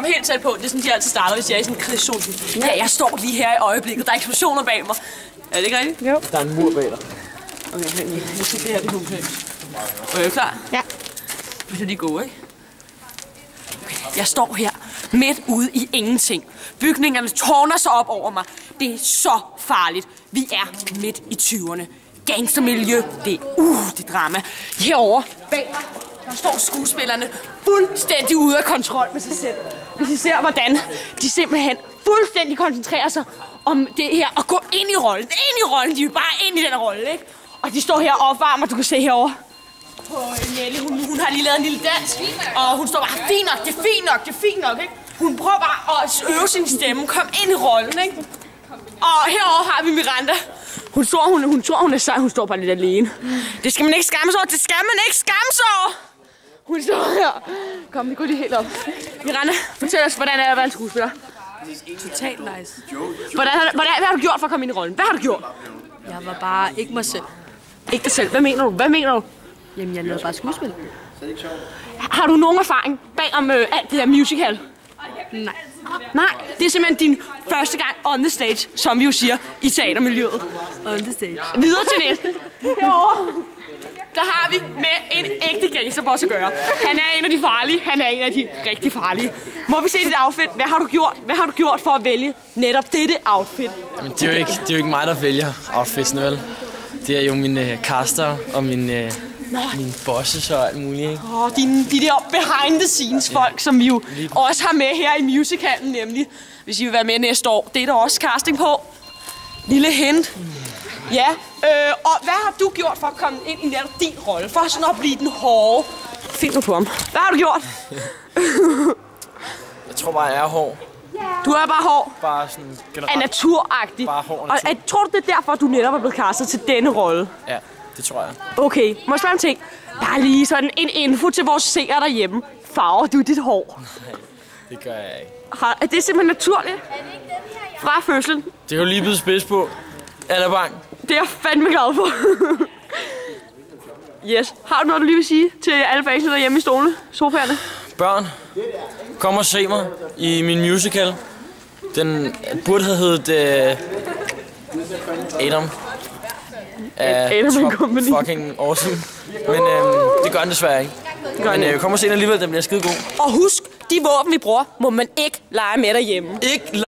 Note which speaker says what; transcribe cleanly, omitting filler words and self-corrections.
Speaker 1: Kom helt tæt på. Det er sådan, de altid starter, hvis jeg er i sådan en krigszone. Ja, jeg står lige her i øjeblikket. Der er eksplosioner bag mig. Er det ikke rigtigt?
Speaker 2: Jo.
Speaker 3: Der er en mur bag dig.
Speaker 1: Okay, jeg skal det her, det er okay. Er du klar?
Speaker 2: Ja.
Speaker 1: Vi skal lige gå, ikke? Okay. Jeg står her midt ude i ingenting. Bygningerne tårner sig op over mig. Det er så farligt. Vi er midt i 20'erne. Gangstermiljø. Det er drama. Herovre bag mig, der står skuespillerne fuldstændig ude af kontrol med sig selv. Hvis I ser, hvordan de simpelthen fuldstændig koncentrerer sig om det her og gå ind i rollen. De vil bare ind i den rolle, ikke? Og de står her og opvarmer, du kan se herovre. På Nelly, hun har lige lavet en lille dans, og hun står bare, fint nok, det er fint nok, ikke? Hun prøver bare at øve sin stemme, kom ind i rollen, ikke? Og herovre har vi Miranda. Hun tror, hun er sej, hun står bare lidt alene. Det skal man ikke skamme sig over, Hun står her. Kom, vi går lige helt op. Miranda, fortæl os, hvordan er det at være en skuespiller?
Speaker 4: Totalt nice.
Speaker 1: Hvad har du gjort for at komme ind i rollen? Hvad har du gjort?
Speaker 4: Jeg var bare ikke mig selv.
Speaker 1: Ikke dig selv. Hvad mener du?
Speaker 4: Jamen, jeg lavede bare skuespil.
Speaker 1: Har du nogen erfaring bag om alt det der musical?
Speaker 4: Nej.
Speaker 1: Nej, det er simpelthen din første gang on the stage, som vi jo siger, i teatermiljøet.
Speaker 4: On the stage.
Speaker 1: Videre til næste. Herovre, der har vi med en ægte gangsterboss at gøre. Han er en af de farlige, han er en af de rigtig farlige. Må vi se dit outfit? Hvad har du gjort for at vælge netop dette outfit?
Speaker 3: Jamen, det er jo ikke mig, der vælger outfitsen, vel? Det er jo mine caster og mine bosses og alt muligt, ikke?
Speaker 1: De der behind the scenes folk, som vi jo også har med her i musicalen, nemlig. Hvis I vil være med næste år. Det er der også casting på. Lille hint. Ja, og hvad har du gjort for at komme ind i netop din rolle? For sådan at blive den hårde. Find nu på ham. Hvad har du gjort?
Speaker 3: Jeg tror bare, jeg er hård.
Speaker 1: Du er bare hård.
Speaker 3: Bare sådan generelt.
Speaker 1: Er naturagtig.
Speaker 3: Bare hård
Speaker 1: natur. Og tror du, det er derfor, du netop er blevet castet til denne rolle?
Speaker 3: Ja, det tror jeg.
Speaker 1: Okay, må jeg spørge om ting? Bare lige sådan en info til vores seere derhjemme. Farver du dit hår?
Speaker 3: Nej, det gør jeg ikke.
Speaker 1: Er det simpelthen naturligt? Fra fødslen?
Speaker 3: Det er jo lige blevet spids på. Eller bang.
Speaker 1: Det er jeg fandme glad for. Yes. Har du noget, du lige vil sige til alle fansene derhjemme i stolene? Sofaerne?
Speaker 3: Børn, kom og se mig i min musical. Den burde have heddet Adam.
Speaker 1: Adam Company.
Speaker 3: Fucking awesome. Men det gør den desværre ikke. Men kom og se den alligevel, den bliver skide god.
Speaker 1: Og husk, de våben, vi bruger, må man ikke lege med derhjemme.
Speaker 3: Ikke